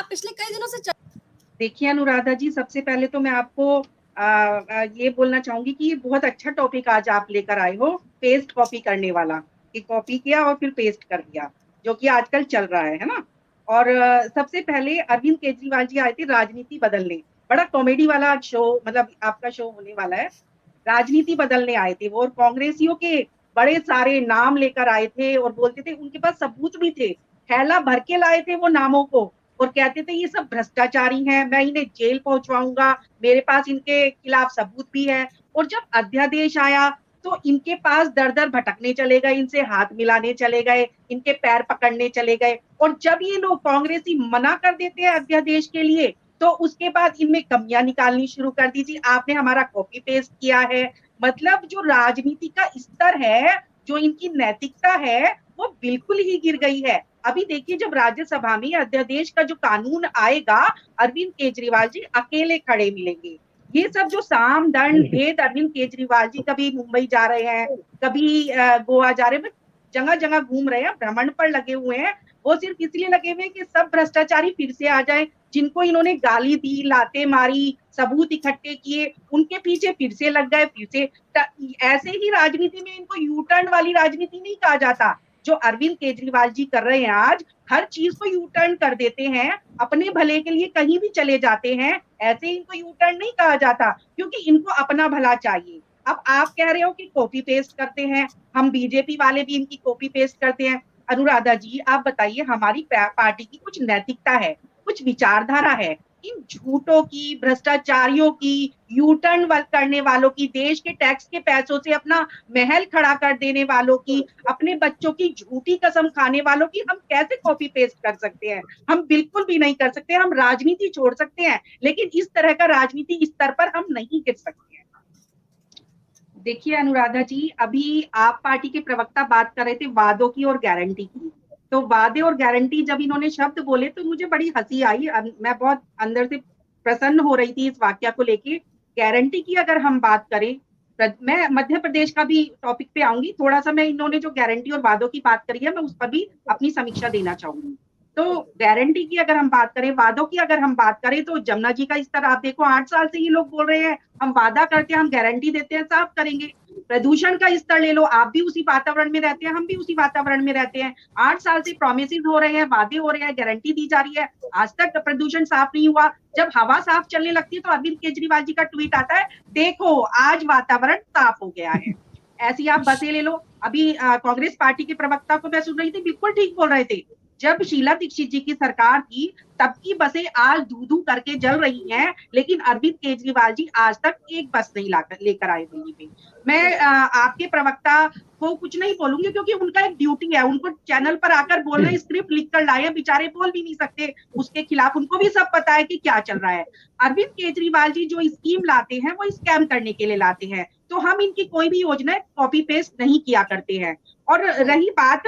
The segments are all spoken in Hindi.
आप पिछले कई दिनों से देखिए अनुराधा जी, सबसे पहले तो मैं आपको ये बोलना चाहूंगी कि ये बहुत अच्छा टॉपिक आज आप लेकर आए हो, पेस्ट कॉपी करने वाला, कि कॉपी किया और फिर पेस्ट कर दिया, जो कि आजकल चल रहा है ना। और सबसे पहले अरविंद केजरीवाल जी आए थे राजनीति बदलने, बड़ा कॉमेडी वाला शो, मतलब आपका शो होने वाला है। राजनीति बदलने आए थे वो, और कांग्रेसियों के बड़े सारे नाम लेकर आए थे और बोलते थे, उनके पास सबूत भी थे, थैला भर के लाए थे वो नामों को, और कहते थे ये सब भ्रष्टाचारी हैं, मैं इन्हें जेल पहुंचवाऊंगा, मेरे पास इनके खिलाफ सबूत भी है। और जब अध्यादेश आया तो इनके पास दर दर भटकने चले गए, इनसे हाथ मिलाने चले गए, इनके पैर पकड़ने चले गए। और जब ये लोग कांग्रेसी मना कर देते हैं अध्यादेश के लिए, तो उसके बाद इनमें कमियां निकालनी शुरू कर दी थी, आपने हमारा कॉपी पेस्ट किया है। मतलब जो राजनीति का स्तर है, जो इनकी नैतिकता है, वो बिल्कुल ही गिर गई है। अभी देखिए, जब राज्यसभा में अध्यादेश का जो कानून आएगा, अरविंद केजरीवाल जी अकेले खड़े मिलेंगे। ये सब जो साम दंड भेद, अरविंद केजरीवाल जी कभी मुंबई जा रहे हैं, कभी गोवा जा रहे हैं, जगह जगह घूम रहे हैं, भ्रमण पर लगे हुए हैं। वो सिर्फ इसलिए लगे हुए हैं कि सब भ्रष्टाचारी फिर से आ जाए, जिनको इन्होंने गाली दी, लाते मारी, सबूत इकट्ठे किए, उनके पीछे फिर से लग गए, फिर से। ऐसे ही राजनीति में इनको यू टर्न वाली राजनीति नहीं कहा जाता, जो अरविंद केजरीवाल जी कर रहे हैं आज। हर चीज को यू टर्न कर देते हैं, अपने भले के लिए कहीं भी चले जाते हैं, ऐसे इनको यू टर्न नहीं कहा जाता, क्योंकि इनको अपना भला चाहिए। अब आप कह रहे हो कि कॉपी पेस्ट करते हैं, हम बीजेपी वाले भी इनकी कॉपी पेस्ट करते हैं। अनुराधा जी, आप बताइए, हमारी पार्टी की कुछ नैतिकता है, कुछ विचारधारा है, इन झूठों की, भ्रष्टाचारियों की, यू टर्न करने वालों की, देश के टैक्स के पैसों से अपना महल खड़ा कर देने वालों की, अपने बच्चों की झूठी कसम खाने वालों की हम कैसे कॉपी पेस्ट कर सकते हैं? हम बिल्कुल भी नहीं कर सकते। हम राजनीति छोड़ सकते हैं, लेकिन इस तरह का राजनीति स्तर पर हम नहीं गिर सकते हैं। देखिए अनुराधा जी, अभी आप पार्टी के प्रवक्ता बात कर रहे थे वादों की और गारंटी की। तो वादे और गारंटी जब इन्होंने शब्द बोले तो मुझे बड़ी हंसी आई, मैं बहुत अंदर से प्रसन्न हो रही थी इस वाक्य को लेके। गारंटी की अगर हम बात करें, मैं मध्य प्रदेश का भी टॉपिक पे आऊंगी थोड़ा सा, मैं इन्होंने जो गारंटी और वादों की बात करी है, मैं उस पर भी अपनी समीक्षा देना चाहूंगी। तो गारंटी की अगर हम बात करें, वादों की अगर हम बात करें, तो जमुना जी का स्तर आप देखो, 8 साल से ये लोग बोल रहे हैं हम वादा करते हैं, हम गारंटी देते हैं, साफ करेंगे। प्रदूषण का स्तर ले लो, आप भी उसी वातावरण में रहते हैं, हम भी उसी वातावरण में रहते हैं। 8 साल से प्रोमिस हो रहे हैं, वादे हो रहे हैं, गारंटी दी जा रही है, आज तक प्रदूषण साफ नहीं हुआ। जब हवा साफ चलने लगती है तो अरविंद केजरीवाल जी का ट्वीट आता है, देखो आज वातावरण साफ हो गया है। ऐसी आप बसें ले लो, अभी कांग्रेस पार्टी के प्रवक्ता को मैं सुन रही थी, बिल्कुल ठीक बोल रहे थे। जब शीला दीक्षित जी की सरकार थी, तब की बसें आज धू धू करके जल रही हैं, लेकिन अरविंद केजरीवाल जी आज तक एक बस नहीं लेकर आए दिल्ली में। मैं आपके प्रवक्ता को कुछ नहीं बोलूंगी, क्योंकि उनका एक ड्यूटी है, उनको चैनल पर आकर बोलना, स्क्रिप्ट लिख कर लाए, बेचारे बोल भी नहीं सकते उसके खिलाफ, उनको भी सब पता है कि क्या चल रहा है। अरविंद केजरीवाल जी जो स्कीम लाते हैं वो स्कैम करने के लिए लाते हैं, तो हम इनकी कोई भी योजना कॉपी पेस्ट नहीं किया करते हैं। और रही बात,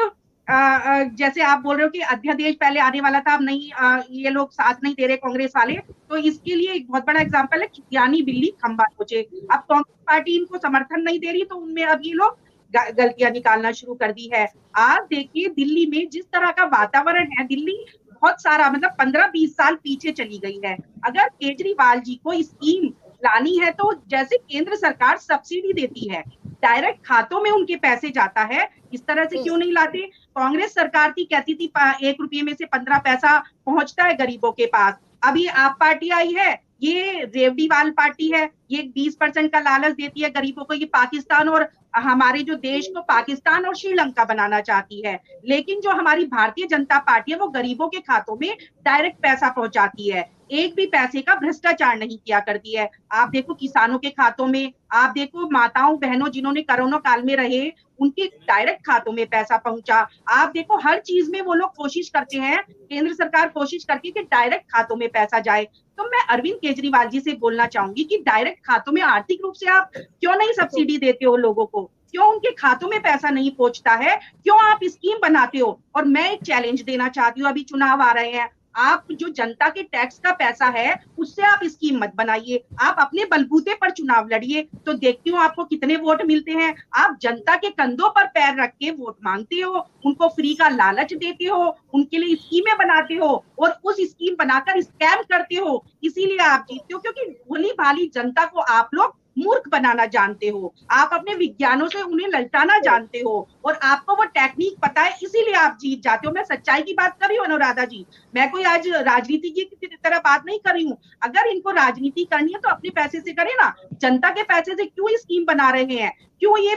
जैसे आप बोल रहे हो कि अध्यादेश पहले आने वाला था, अब नहीं, ये लोग साथ नहीं दे रहे कांग्रेस वाले, तो इसके लिए एक बहुत बड़ा एग्जांपल है ज्ञानी बिल्ली खंबा नोचे। अब कांग्रेस पार्टी इनको समर्थन नहीं दे रही, तो उनमें अब ये लोग गलतियां निकालना शुरू कर दी है। आज देखिए दिल्ली में जिस तरह का वातावरण है, दिल्ली बहुत सारा, मतलब 15-20 साल पीछे चली गई है। अगर केजरीवाल जी को स्कीम लानी है, तो जैसे केंद्र सरकार सब्सिडी देती है, डायरेक्ट खातों में उनके पैसे जाता है, इस तरह से क्यों नहीं लाते? कांग्रेस सरकार थी, कहती थी 1 रुपये में से 15 पैसा पहुंचता है गरीबों के पास। अभी आप पार्टी आई है, ये रेवड़ीवाल पार्टी है, ये 20% का लालच देती है गरीबों को, ये पाकिस्तान और हमारे जो देश को पाकिस्तान और श्रीलंका बनाना चाहती है। लेकिन जो हमारी भारतीय जनता पार्टी है, वो गरीबों के खातों में डायरेक्ट पैसा पहुंचाती है, एक भी पैसे का भ्रष्टाचार नहीं किया करती है। आप देखो किसानों के खातों में, आप देखो माताओं बहनों जिन्होंने कोरोना काल में रहे, उनके डायरेक्ट खातों में पैसा पहुंचा। आप देखो हर चीज में वो लोग कोशिश करते हैं, केंद्र सरकार कोशिश करती है कि डायरेक्ट खातों में पैसा जाए। तो मैं अरविंद केजरीवाल जी से बोलना चाहूंगी कि डायरेक्ट खातों में आर्थिक रूप से आप क्यों नहीं सब्सिडी देते हो लोगों को, क्यों उनके खातों में पैसा नहीं पहुंचता है, क्यों आप स्कीम बनाते हो? और मैं एक चैलेंज देना चाहती हूँ, अभी चुनाव आ रहे हैं, आप जो जनता के टैक्स का पैसा है उससे आप स्कीम मत बनाइए, आप अपने बलबूते पर चुनाव लड़िए, तो देखती हूँ आपको कितने वोट मिलते हैं। आप जनता के कंधों पर पैर रख के वोट मांगते हो, उनको फ्री का लालच देते हो, उनके लिए स्कीमें बनाते हो और उस स्कीम बनाकर स्कैम करते हो, इसीलिए आप जीतते हो, क्योंकि भोली भाली जनता को आप लोग मूर्ख बनाना जानते हो, आप अपने विज्ञानों से उन्हें ललचाना जानते हो और आपको वो टेक्निक पता है, इसीलिए आप जीत जाते हो। मैं सच्चाई की बात कर रही हूँ अनुराधा जी, मैं कोई आज राजनीति की तरह बात नहीं कर रही हूँ। अगर इनको राजनीति करनी है तो अपने पैसे से करे ना, जनता के पैसे से क्यों स्कीम बना रहे हैं, क्यों ये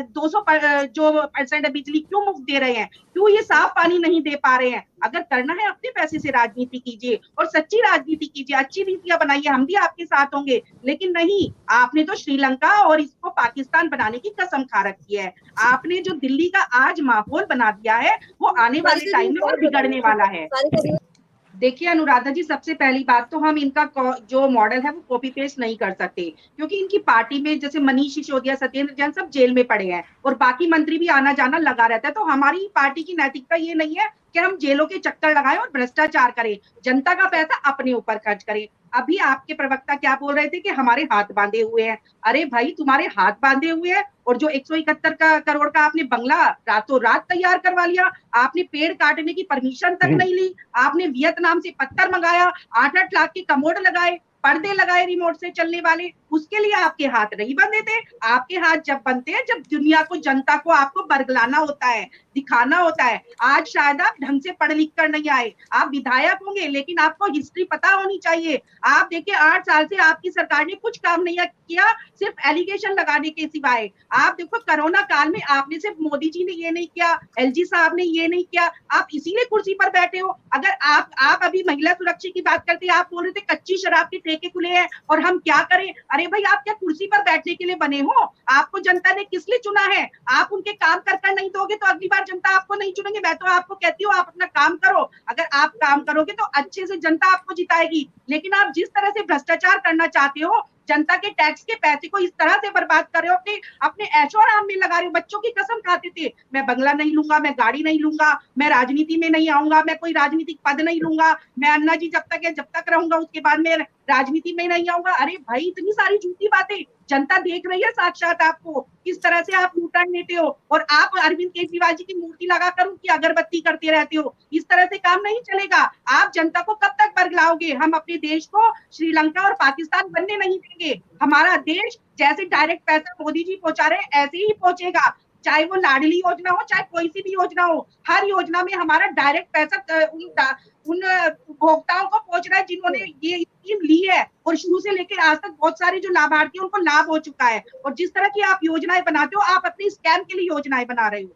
200 जो % बिजली क्यों मुफ्त दे रहे हैं, क्यों ये साफ पानी नहीं दे पा रहे हैं। अगर करना है अपने पैसे से राजनीति कीजिए और सच्ची राजनीति कीजिए, अच्छी नीतियां बनाइए, हम भी आपके साथ होंगे। लेकिन नहीं, आपने तो श्रीलंका और इसको पाकिस्तान बनाने की कसम खा रखी है। आपने जो दिल्ली का आज माहौल बना दिया है वो आने वाले टाइम में और बिगड़ने वाला है। देखिए अनुराधा जी, सबसे पहली बात तो हम इनका जो मॉडल है वो कॉपी पेस्ट नहीं कर सकते, क्योंकि इनकी पार्टी में जैसे मनीष सिसोदिया, सत्येंद्र जैन सब जेल में पड़े हैं और बाकी मंत्री भी आना जाना लगा रहता है। तो हमारी पार्टी की नैतिकता ये नहीं है कि हम जेलों के चक्कर लगाएं और भ्रष्टाचार करें, जनता का पैसा अपने ऊपर खर्च करें। अभी आपके प्रवक्ता क्या बोल रहे थे कि हमारे हाथ बांधे हुए हैं। अरे भाई, तुम्हारे हाथ बांधे हुए हैं और जो 171 करोड़ का आपने बंगला रातों रात तैयार करवा लिया, आपने पेड़ काटने की परमिशन तक नहीं ली, आपने वियतनाम से पत्थर मंगाया, 8-8 लाख के कमोड लगाए, पर्दे लगाए रिमोट से चलने वाले, उसके लिए आपके हाथ नहीं बंधे थे। आपके हाथ जब बनते हैं जब दुनिया को, जनता को आपको बरगलाना होता है, दिखाना होता है। आज शायद आप ढंग से पढ़ लिख कर नहीं आए, आप विधायक होंगे लेकिन आपको हिस्ट्री पता होनी चाहिए। आप देखिए 8 साल से आपकी सरकार ने कुछ काम नहीं किया, सिर्फ एलिगेशन लगाने के सिवाय। आप देखो कोरोना काल में आपने, सिर्फ मोदी जी ने ये नहीं किया, एलजी साहब ने ये नहीं किया, आप इसीलिए कुर्सी पर बैठे हो। अगर आप अभी महिला सुरक्षा की बात करते, आप बोल रहे थे कच्ची शराब के ठेके खुले हैं और हम क्या करें। अरे भाई, आप क्या कुर्सी पर बैठने के लिए बने हो? आपको जनता ने किस लिए चुना है? आप उनके काम कर नहीं दोगे तो अगली बार जनता आपको नहीं चुनेंगे। मैं तो आपको कहती हूँ आप अपना काम करो, अगर आप काम करोगे तो अच्छे से जनता आपको जिताएगी। लेकिन आप जिस तरह से भ्रष्टाचार करना चाहते हो, जनता के टैक्स के पैसे को इस तरह से बर्बाद कर रहे हो, अपने अपने ऐशो आराम में लगा रहे हो। बच्चों की कसम खाते थे, मैं बंगला नहीं लूंगा, मैं गाड़ी नहीं लूंगा, मैं राजनीति में नहीं आऊंगा, मैं कोई राजनीतिक पद नहीं लूंगा, मैं अन्ना जी जब तक है जब तक रहूंगा उसके बाद में राजनीति में नहीं आऊंगा। अरे भाई, इतनी सारी झूठी बातें, जनता देख रही है साक्षात आपको किस तरह से आप लूटन लेते हो, और आप अरविंद केजरीवाल जी की मूर्ति लगाकर उनकी अगरबत्ती करते रहते हो। इस तरह से काम नहीं चलेगा। आप जनता को कब तक बरगलाओगे? हम अपने देश को श्रीलंका और पाकिस्तान बनने नहीं देंगे। हमारा देश जैसे डायरेक्ट पैसा मोदी जी पहुंचा रहे हैं ऐसे ही पहुंचेगा, चाहे वो लाडली योजना हो, चाहे कोई सी भी योजना हो। हर योजना में हमारा डायरेक्ट पैसा उन उपभोक्ताओं को पहुंच रहा है जिन्होंने ये स्कीम ली है, और शुरू से लेकर आज तक बहुत सारे जो लाभार्थी उनको लाभ हो चुका है। और जिस तरह की आप योजनाएं बनाते हो, आप अपनी स्कैम के लिए योजनाएं बना रहे हो।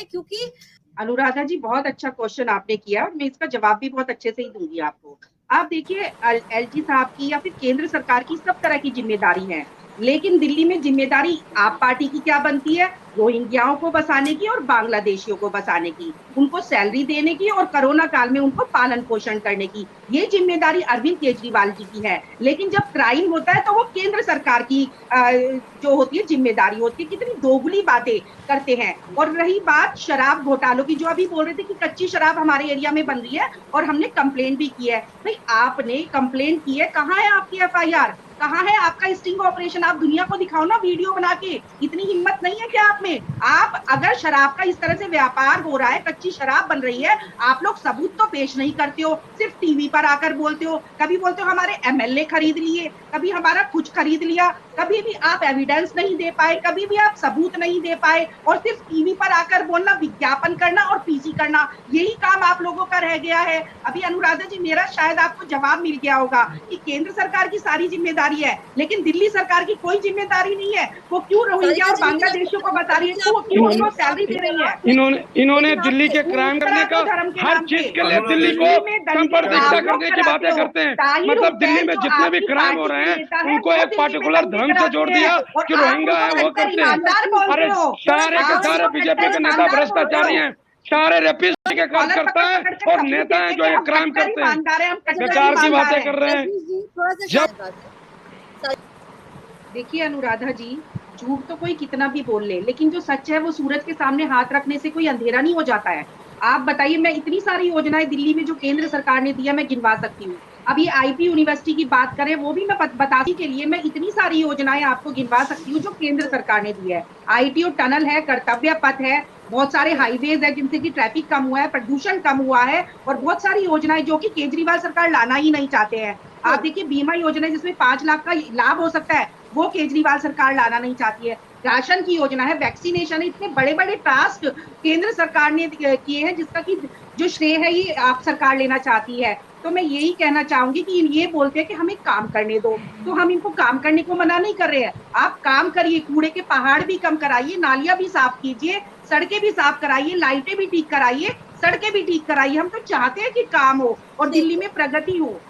क्योंकि अनुराधा जी, बहुत अच्छा क्वेश्चन आपने किया और मैं इसका जवाब भी बहुत अच्छे से ही दूंगी आपको। आप देखिए, एलजी साहब की या फिर केंद्र सरकार की सब तरह की जिम्मेदारी है, लेकिन दिल्ली में जिम्मेदारी आप पार्टी की क्या बनती है? रोहिंग्याओं को बसाने की और बांग्लादेशियों को बसाने की, उनको सैलरी देने की और कोरोना काल में उनको पालन पोषण करने की, ये जिम्मेदारी अरविंद केजरीवाल जी की है। लेकिन जब क्राइम होता है तो वो केंद्र सरकार की जो होती है जिम्मेदारी होती है। कितनी दोगुली बातें करते हैं। और रही बात शराब घोटालों की, जो अभी बोल रहे थे कि कच्ची शराब हमारे एरिया में बन रही है और हमने कंप्लेंट भी की है। भाई, आपने कंप्लेंट की है, कहाँ है आपकी एफआईआर, कहाँ है आपका स्टिंग ऑपरेशन? आप दुनिया को दिखाओ ना वीडियो बना के। इतनी हिम्मत नहीं है क्या आप में? आप अगर शराब का इस तरह से व्यापार हो रहा है, कच्ची शराब बन रही है, आप लोग सबूत तो पेश नहीं करते हो, सिर्फ टीवी पर आकर बोलते हो। कभी बोलते हो हमारे एमएलए खरीद लिए, कभी हमारा कुछ खरीद लिया, कभी भी आप एविडेंस नहीं दे पाए, कभी भी आप सबूत नहीं दे पाए, और सिर्फ टीवी पर आकर बोलना, विज्ञापन करना और पीसी करना, यही काम आप लोगों का रह गया है। अभी अनुराधा जी, मेरा शायद आपको जवाब मिल गया होगा कि केंद्र सरकार की सारी जिम्मेदारी है, लेकिन दिल्ली सरकार की कोई जिम्मेदारी नहीं है। वो क्यों रोहिंग्या और बांग्लादेशियों को बता रही है, क्यों उनको सैलरी दे रही है? इन्होंने दिल्ली के क्राइम करने का हर चीज के लिए दिल्ली को संप्रदिष्टा करने की बातें करते हैं। मतलब दिल्ली में जितने भी क्राइम हो रहे हैं उनको एक पर्टिकुलर धर्म से जोड़ दिया कि रोहिंग्या है वो करते हैं। अरे सारे के सारे बीजेपी के नेता भ्रष्टाचारी हैं, सारे रेपिस्ट के काम करता है और नेता हैं जो ये क्राइम करते हैं। बेकार की बातें कर रहे हैं। जब देखिए अनुराधा जी, झूठ तो कोई कितना भी बोल ले, लेकिन जो सच है वो सूरज के सामने हाथ रखने से कोई अंधेरा नहीं हो जाता है। आप बताइए, मैं इतनी सारी योजनाएं दिल्ली में जो केंद्र सरकार ने दिया मैं गिनवा सकती हूँ। अभी आईपी यूनिवर्सिटी की बात करें, वो भी मैं बताने के लिए मैं इतनी सारी योजनाएं आपको गिनवा सकती हूँ जो केंद्र सरकार ने दी है। आईटीओ टनल है, कर्तव्य पथ है, बहुत सारे हाईवेज है जिनसे कि ट्रैफिक कम हुआ है, प्रदूषण कम हुआ है, और बहुत सारी योजनाएं जो कि केजरीवाल सरकार लाना ही नहीं चाहते हैं। आप देखिए, बीमा योजना जिसमें 5 लाख का लाभ हो सकता है, वो केजरीवाल सरकार लाना नहीं चाहती है। राशन की योजना है, वैक्सीनेशन है, इतने बड़े बड़े टास्क केंद्र सरकार ने किए हैं जिसका कि जो श्रेय है ये आप सरकार लेना चाहती है। तो मैं यही कहना चाहूंगी कि ये बोलते हैं कि हमें काम करने दो, तो हम इनको काम करने को मना नहीं कर रहे हैं। आप काम करिए, कूड़े के पहाड़ भी कम कराइए, नालियां भी साफ कीजिए, सड़कें भी साफ कराइए, लाइटें भी ठीक कराइए, सड़कें भी ठीक कराइए। हम तो चाहते हैं कि काम हो और दिल्ली में प्रगति हो।